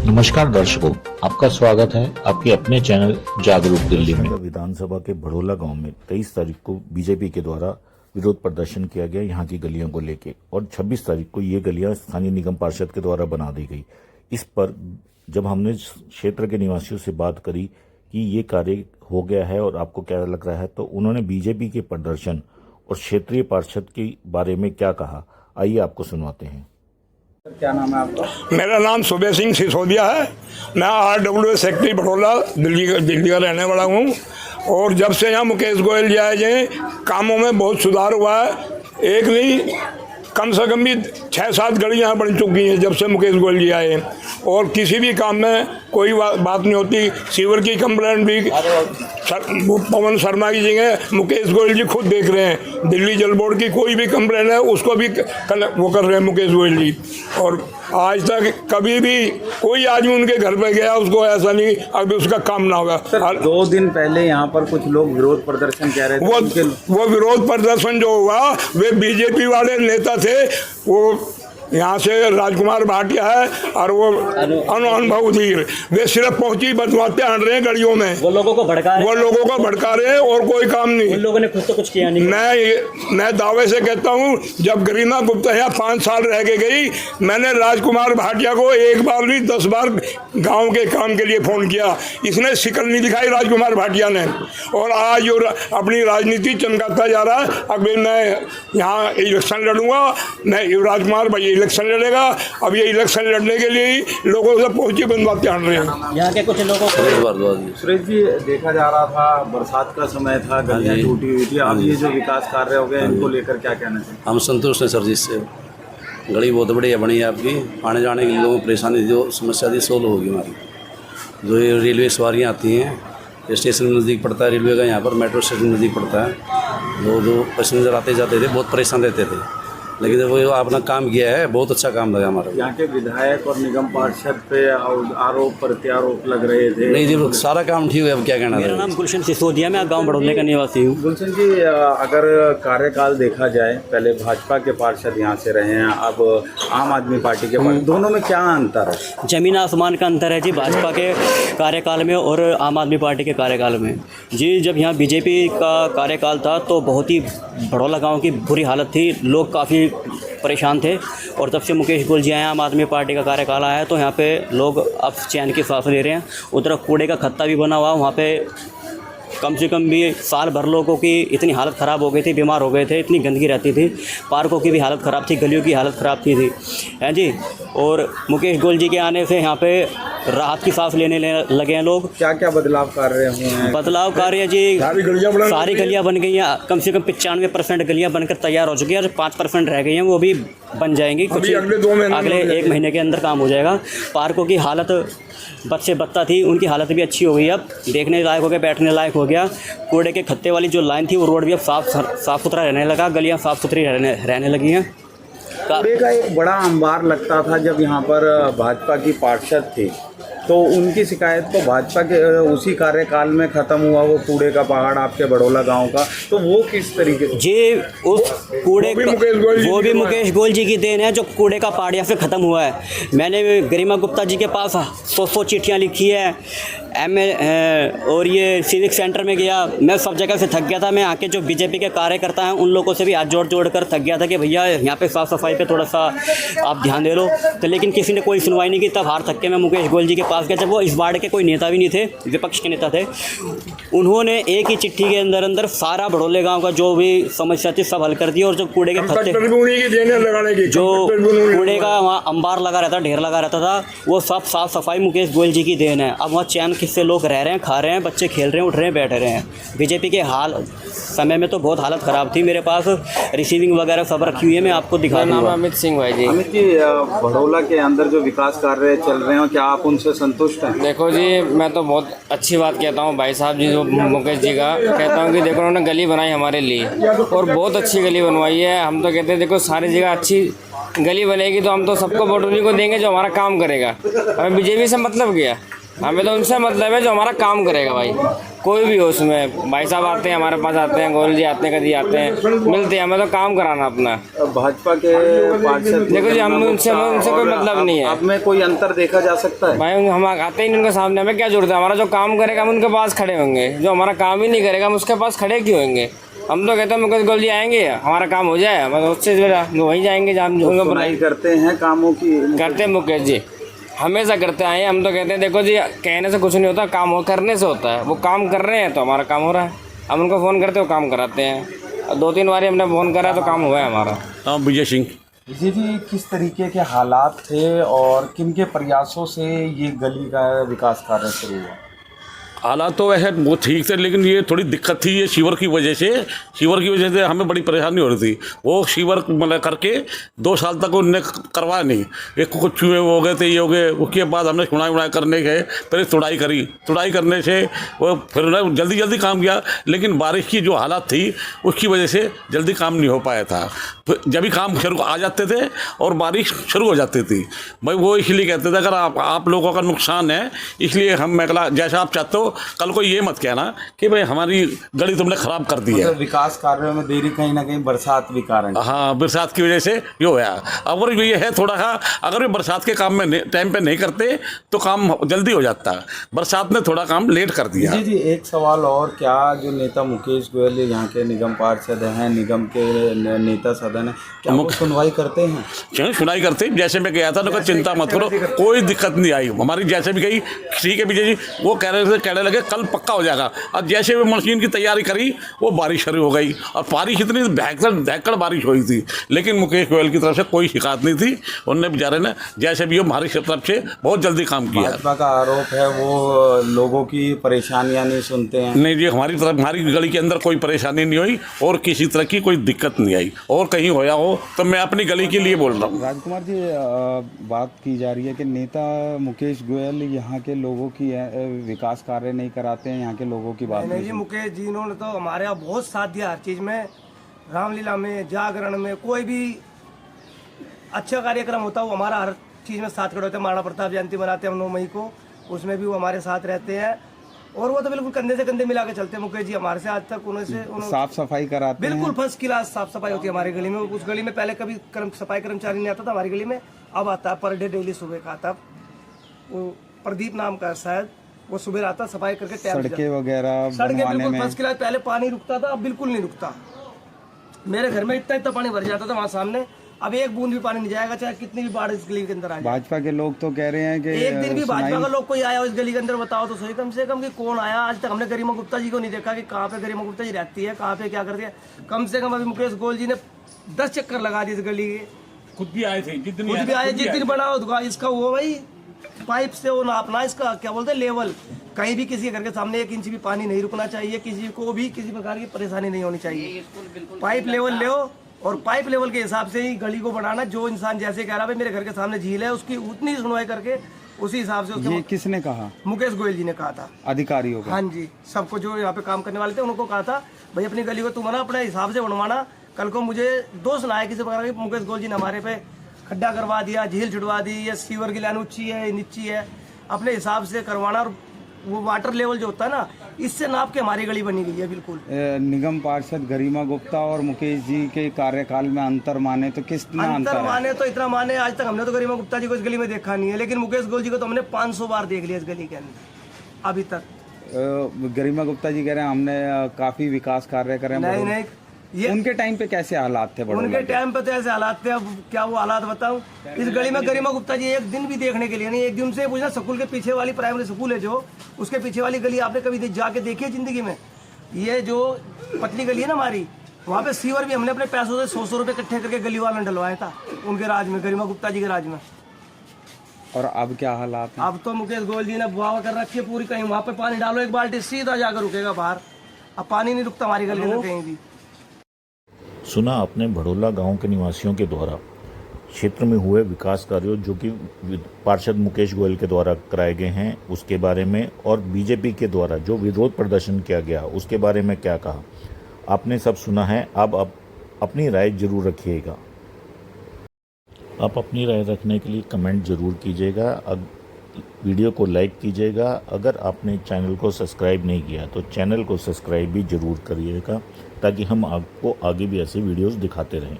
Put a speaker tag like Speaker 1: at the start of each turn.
Speaker 1: नमस्कार दर्शकों, आपका स्वागत है आपके अपने चैनल जागरूक दिल्ली में।
Speaker 2: विधानसभा के भड़ोला गांव में 23 तारीख को बीजेपी के द्वारा विरोध प्रदर्शन किया गया यहां की गलियों को लेके, और 26 तारीख को ये गलियां स्थानीय निगम पार्षद के द्वारा बना दी गई। इस पर जब हमने क्षेत्र के निवासियों से बात करी कि ये कार्य हो गया है और आपको क्या लग रहा है, तो उन्होंने बीजेपी के प्रदर्शन और क्षेत्रीय पार्षद के बारे में क्या कहा, आइए आपको सुनवाते हैं।
Speaker 3: क्या नाम है आपका?
Speaker 4: मेरा नाम सुबह सिंह सिसोदिया है। मैं RWA सेक्रेटरी भड़ोला दिल्ली का रहने वाला हूँ। और जब से यहाँ मुकेश गोयल जी आए हैं, कामों में बहुत सुधार हुआ है। एक नहीं, कम से कम भी 6-7 गली यहाँ बन चुकी हैं जब से मुकेश गोयल जी आए हैं। और किसी भी काम में कोई बात नहीं होती। सीवर की कंप्लेंट भी पवन शर्मा की जगह मुकेश गोयल जी खुद देख रहे हैं। दिल्ली जल बोर्ड की कोई भी कंप्लेंट है उसको भी वो कर रहे हैं मुकेश गोयल जी। और आज तक कभी भी कोई आदमी उनके घर पे गया उसको ऐसा नहीं अभी उसका काम ना होगा।
Speaker 3: 2 दिन पहले यहाँ पर कुछ लोग विरोध प्रदर्शन कह रहे थे।
Speaker 4: वो विरोध प्रदर्शन जो हुआ वे बीजेपी वाले नेता थे। वो यहाँ से राजकुमार भाटिया है और वो अनुभव धीर, वे सिर्फ पहुंची बदमाते हट रहे हैं गलियों में।
Speaker 5: वो लोगों को भड़का
Speaker 4: रहे हैं और कोई काम नहीं।
Speaker 5: उन लोगों ने खुद तो कुछ किया नहीं।
Speaker 4: मैं दावे से कहता हूँ, जब गरिमा गुप्ता यहाँ 5 साल रह के गई, मैंने राजकुमार भाटिया को 1 बार नहीं 10 बार गाँव के काम के लिए फोन किया। इसने शिकल नहीं दिखाई राजकुमार भाटिया ने। और आज जो अपनी राजनीति चमकाता जा रहा है, अभी मैं यहाँ इलेक्शन लड़ूंगा, मैं राजकुमार भाई इलेक्शन लड़ेगा। अब ये इलेक्शन लड़ने के लिए ही लोगों से पहुंची बनवाते हट रहे हैं।
Speaker 5: यहाँ के कुछ लोगों को
Speaker 3: सुरेश जी, देखा जा रहा था बरसात का समय था, गलियां टूटी हुई थी। अब ये जो विकास कार्य हो गए इनको लेकर क्या कहना चाहिए?
Speaker 6: हम संतुष्ट हैं सर जी से। गली बहुत बढ़िया बनी है आपकी। आने जाने के लोगों को परेशानी जो समस्या थी सोल्व होगी हमारी। जो ये रेलवे सवारियाँ आती हैं, स्टेशन नज़दीक पड़ता है रेलवे का, यहाँ पर मेट्रो स्टेशन नज़दीक पड़ता है। जो पैसेंजर आते जाते थे बहुत परेशान रहते थे, लेकिन वो आपने काम किया है, बहुत अच्छा काम लगा हमारा।
Speaker 3: यहाँ के विधायक और निगम पार्षद पे आरोप प्रत्यारोप लग रहे थे।
Speaker 6: नहीं जी, सारा काम ठीक है। अब क्या कहना है?
Speaker 5: मेरा नाम गुलशन सिसोदिया, मैं गांव भड़ोले का निवासी हूँ।
Speaker 3: गुलशन जी, अगर कार्यकाल देखा जाए, पहले भाजपा के पार्षद यहाँ से रहे हैं, अब आम आदमी पार्टी के पार्षद, दोनों में क्या अंतर है?
Speaker 5: जमीन आसमान का अंतर है जी, भाजपा के कार्यकाल में और आम आदमी पार्टी के कार्यकाल में। जी, जब यहाँ बीजेपी का कार्यकाल था तो बहुत ही भड़ोला गाँव की बुरी हालत थी, लोग काफ़ी परेशान थे। और तब से मुकेश गोयल जी आए, आम आदमी पार्टी का कार्यकाल आया है, तो यहाँ पे लोग अब चैन की सांस ले रहे हैं। उधर कूड़े का खत्ता भी बना हुआ, वहाँ पे कम से कम भी साल भर लोगों की इतनी हालत ख़राब हो गई थी, बीमार हो गए थे, इतनी गंदगी रहती थी। पार्कों की भी हालत ख़राब थी, गलियों की हालत ख़राब थी हैं जी। और मुकेश गोयल जी के आने से यहाँ पे राहत की सांस लेने लगे हैं लोग।
Speaker 3: क्या क्या बदलाव कार्य हुए हैं?
Speaker 5: बदलाव कार्य जी, सारी गलियाँ बन गई हैं। कम से कम 95% गलियाँ बनकर तैयार हो चुकी हैं और 5% रह गई हैं, वो भी बन जाएंगी कुछ अगले 1 महीने के अंदर काम हो जाएगा। पार्कों की हालत बद से बदतर थी, उनकी हालत भी अच्छी हो गई, अब देखने लायक हो गया, बैठने लायक हो गया। कूड़े के खत्ते वाली जो लाइन थी वो रोड भी अब साफ़ सुथरा रहने लगा, गलियाँ साफ़ सुथरी रहने लगी हैं।
Speaker 3: कूड़े का एक बड़ा अंबार लगता था जब यहाँ पर भाजपा की पार्षद थी, तो उनकी शिकायत तो भाजपा के उसी कार्यकाल में ख़त्म हुआ, वो कूड़े का पहाड़ आपके भड़ोला गांव का। तो वो किस तरीके से
Speaker 5: जी, उस कूड़े वो भी मुकेश गोयल जी की देन है जो कूड़े का पहाड़ यहाँ से ख़त्म हुआ है। मैंने गरिमा गुप्ता जी के पास 100 चिट्ठियाँ लिखी है, और ये सिविक सेंटर में गया, मैं सब जगह से थक गया था। मैं आके जो बीजेपी के कार्यकर्ता हैं उन लोगों से भी हाथ जोड़ कर थक गया था कि भैया यहाँ पे साफ़ सफाई पे थोड़ा सा आप ध्यान दे लो, तो लेकिन किसी ने कोई सुनवाई नहीं की। तब हार थक के मैं मुकेश गोयल जी के पास गया, जब वो इस वार्ड के कोई नेता भी नहीं थे, विपक्ष के नेता थे। उन्होंने एक ही चिट्ठी के अंदर सारा भड़ोले गाँव का जो भी समस्या थी सब हल कर दिया। और जो कूड़े के खत्ते, जो कूड़े का वहाँ अंबार लगा रहता, ढेर लगा रहता था, वो सब साफ़ सफाई मुकेश गोयल जी की देन है। अब वहाँ चैन से लोग रह रहे हैं, खा रहे हैं, बच्चे खेल रहे हैं, उठ रहे हैं, बैठ रहे हैं। बीजेपी के समय में तो बहुत हालत ख़राब थी। मेरे पास रिसीविंग वगैरह सब रखी हुई है, मैं आपको दिखा दूँगा।
Speaker 7: नाम अमित सिंह भाई जी।
Speaker 3: अमित जी, भड़ोला के अंदर जो विकास कार्य चल रहे हैं, क्या आप उनसे संतुष्ट हैं?
Speaker 7: देखो जी, मैं तो बहुत अच्छी बात कहता हूँ भाई साहब जी, जो मुकेश जी का कहता हूँ कि देखो उन्होंने गली बनाई हमारे लिए और बहुत अच्छी गली बनवाई है। हम तो कहते हैं देखो सारी जगह अच्छी गली बनेगी तो हम तो सबको वोट उन्हीं को देंगे जो हमारा काम करेगा। हमें बीजेपी से मतलब क्या, हमें तो उनसे मतलब है जो हमारा काम करेगा भाई, कोई भी हो उसमें। भाई साहब आते हैं हमारे पास, आते हैं गोयल जी आते हैं, कभी आते हैं, मिलते हैं, हमें तो काम कराना अपना।
Speaker 3: भाजपा के पार्षद
Speaker 7: देखो जी, हम उनसे कोई मतलब नहीं है।
Speaker 3: अब में कोई अंतर देखा जा सकता है?
Speaker 7: भाई हम आते ही नहीं उनके सामने, हमें क्या जरूरत है? हमारा जो काम करेगा हम उनके पास खड़े होंगे, जो हमारा काम ही नहीं करेगा हम उसके पास खड़े क्यों होंगे? हम तो कहते हैं मुकेश गोयल जी आएंगे, हमारा काम हो जाए, हम उससे वहीं जाएंगे जहाँ
Speaker 3: सुनाई करते हैं कामों की,
Speaker 7: करते हैं मुकेश जी, हमेशा करते आए हैं। हम तो कहते हैं देखो जी, कहने से कुछ नहीं होता, काम हो करने से होता है। वो काम कर रहे हैं तो हमारा काम हो रहा है। हम उनको फ़ोन करते हो काम कराते हैं। 2-3 बार हमने फ़ोन करा तो काम हुआ है हमारा।
Speaker 8: हाँ, विजय सिंह।
Speaker 3: जी जी, किस तरीके के हालात थे और किन के प्रयासों से ये गली का विकास कार्य शुरू हुआ?
Speaker 8: हालात तो वैसे वो ठीक थे, लेकिन ये थोड़ी दिक्कत थी ये सीवर की वजह से हमें बड़ी परेशानी हो रही थी। वो सीवर मतलब करके 2 साल तक उनने करवाया नहीं। एक कुछ चूहे हो गए थे, ये हो गए। उसके बाद हमने सुनाई करने गए, फिर तुड़ाई करी। तुड़ाई करने से वो फिर उन्होंने जल्दी काम किया, लेकिन बारिश की जो हालात थी उसकी वजह से जल्दी काम नहीं हो पाया था। जब भी काम शुरू आ जाते थे और बारिश शुरू हो जाती थी, भाई वो इसलिए कहते थे अगर आप लोगों का नुकसान है, इसलिए हम जैसा आप चाहते हो, कल को ये मत कहना कि भाई हमारी गली तुमने खराब कर दी है।
Speaker 3: विकास कार्यों में देरी कहीं ना कहीं बरसात भी कारण।
Speaker 8: हाँ, बरसात की वजह से ये होया। अगर ये है थोड़ा सा, अगर ये बरसात के काम में टाइम पे नहीं करते तो काम जल्दी हो जाता। बरसात ने थोड़ा काम लेट कर दिया।
Speaker 3: जी जी, एक सवाल और, क्या जो नेता मुकेश गोयल यहाँ के निगम पार्षद हैं, निगम के नेता सदन है, क्या वो सुनवाई करते हैं?
Speaker 8: क्यों सुनाई करते? जैसे मैं गया था उनका चिंता मत करो, कोई दिक्कत नहीं आई हमारी। जैसे भी गई ठीक है विजय जी, वो कहने लगे कल पक्का हो जाएगा। और जैसे भी मशीन की तैयारी करी वो बारिश शुरू हो गई, और बारिश इतनी भयंकर बारिश हुई थी, लेकिन मुकेश गोयल की तरफ से कोई शिकायत नहीं थी। उन्होंने बेचारे ने जैसे भी हो हमारी तरफ से बहुत जल्दी काम किया।
Speaker 3: भाजपा का आरोप है वो लोगों की परेशानियां नहीं सुनते हैं।
Speaker 8: नहीं जी, हमारी गली के अंदर कोई परेशानी नहीं हुई और किसी तरह की कोई दिक्कत नहीं आई। और कहीं होया हो तो मैं अपनी गली के लिए बोल रहा हूँ।
Speaker 3: राजकुमार जी, बात की जा रही है कि नेता मुकेश गोयल यहाँ के लोगों की विकास कार्य नहीं कराते हैं, यहाँ के लोगों की बात
Speaker 9: नहीं जी। मुकेश जी इन्होंने तो हमारे यहाँ बहुत साथ दिया हर चीज़ में, रामलीला में, जागरण में, कोई भी अच्छा कार्यक्रम होता है वो हमारा हर चीज़ में साथ खड़े होते हैं। महाराणा प्रताप जयंती मनाते हैं हम 9 मई को, उसमें भी वो हमारे साथ रहते हैं। और वो तो बिल्कुल कंधे से कंधे मिला के चलते हैं मुकेश जी हमारे से। आज तक उन्होंने
Speaker 3: साफ सफाई कराते हैं,
Speaker 9: बिल्कुल फर्स्ट क्लास साफ सफाई होती है हमारी गली में। उस गली में पहले कभी सफाई कर्मचारी नहीं आता था हमारी गली में, अब आता है पर डे, डेली सुबह का आता। वो प्रदीप नाम का शायद, वो सुबह आता सफाई करके
Speaker 3: सड़कें वगैरह
Speaker 9: सड़कें बिल्कुल फर्स्ट क्लास। पहले पानी रुकता था, अब बिल्कुल नहीं रुकता। मेरे घर में इतना पानी भर जाता था वहाँ सामने, अब एक बूंद भी पानी नहीं जाएगा, चाहे कितनी भी बाढ़ इस गली के अंदर आ जाए।
Speaker 3: भाजपा के लोग तो कह रहे हैं कि
Speaker 9: एक दिन भी भाजपा का लोग कोई आया हो इस गली के अंदर बताओ तो सही, कम से कम कि कौन आया। आज तक हमने गरिमा गुप्ता जी को नहीं देखा कि कहाँ पे गरिमा गुप्ता जी रहती है, कहाँ पे क्या करती है। कम से कम अभी मुकेश गोयल जी ने 10 चक्कर लगा दिए इस गली के।
Speaker 8: खुद भी आए थे, जिस
Speaker 9: दिन बना हो इसका वो भाई पाइप से वो नापना, इसका क्या बोलते हैं लेवल। कहीं भी किसी घर के सामने 1 इंच भी पानी नहीं रुकना चाहिए, किसी को भी किसी प्रकार की परेशानी नहीं होनी चाहिए। पाइप लेवल ले और पाइप लेवल के हिसाब से ही गली को बनाना। जो इंसान जैसे कह रहा है मेरे घर के सामने झील है, उसकी उतनी सुनवाई करके उसी हिसाब से।
Speaker 3: ये किसने कहा?
Speaker 9: मुकेश गोयल जी ने कहा था
Speaker 3: अधिकारियों को।
Speaker 9: हाँ जी, सबको जो यहाँ पे काम करने वाले थे उनको कहा था भाई अपनी गली को तुम ना अपने हिसाब से बनवाना। कल को मुझे दोष ना आए किसी प्रकार की। मुकेश गोयल जी ने हमारे पे खड्डा करवा दिया, झील छुड़वा दी, या सीवर की लाइन ऊंची है नीची है, अपने हिसाब से करवाना। और वो वाटर लेवल जो होता है ना, इससे नाप के हमारी गली बनी गई है बिल्कुल।
Speaker 3: निगम पार्षद गरिमा गुप्ता और मुकेश जी के कार्यकाल में अंतर माने तो कितना अंतर
Speaker 9: माने तो इतना माने, आज तक हमने तो गरिमा गुप्ता जी को इस गली में देखा नहीं है, लेकिन मुकेश गोयल जी को तो हमने 500 बार देख लिया इस गली के अंदर अभी तक।
Speaker 3: गरिमा गुप्ता जी कह रहे हैं हमने काफी विकास कार्य करे।
Speaker 9: नहीं, ये
Speaker 3: उनके टाइम पे कैसे हालात थे?
Speaker 9: उनके टाइम पे तो ऐसे हालात थे, अब क्या वो हालात बताऊं। इस गली में गरिमा गुप्ता जी एक दिन भी देखने के लिए नहीं। एक दिन से पूछना, स्कूल के पीछे वाली प्राइमरी स्कूल है जो, उसके पीछे वाली गली आपने कभी जाके देखी है जिंदगी में? ये जो पतली गली है ना हमारी, वहाँ पे सीवर भी हमने अपने पैसों से 100 रुपये इकट्ठे करके गली वालों ने डलवाया था उनके राज में, गरिमा गुप्ता जी के राज में।
Speaker 3: और अब क्या हालात हैं?
Speaker 9: अब तो मुकेश गोयल जी ने बुआ कर रखी है पूरी। कहीं वहाँ पे पानी डालो 1 बाल्टी, सीधा जाकर रुकेगा बाहर। अब पानी नहीं रुकता हमारी गली में कहीं भी।
Speaker 2: सुना आपने भड़ोला गांव के निवासियों के द्वारा क्षेत्र में हुए विकास कार्यों जो कि पार्षद मुकेश गोयल के द्वारा कराए गए हैं उसके बारे में, और बीजेपी के द्वारा जो विरोध प्रदर्शन किया गया उसके बारे में क्या कहा आपने सब सुना है। अब आप अपनी राय जरूर रखिएगा। आप अपनी राय रखने के लिए कमेंट जरूर कीजिएगा। वीडियो को लाइक कीजिएगा। अगर आपने चैनल को सब्सक्राइब नहीं किया तो चैनल को सब्सक्राइब भी ज़रूर करिएगा, ताकि हम आपको आगे भी ऐसे वीडियोस दिखाते रहें।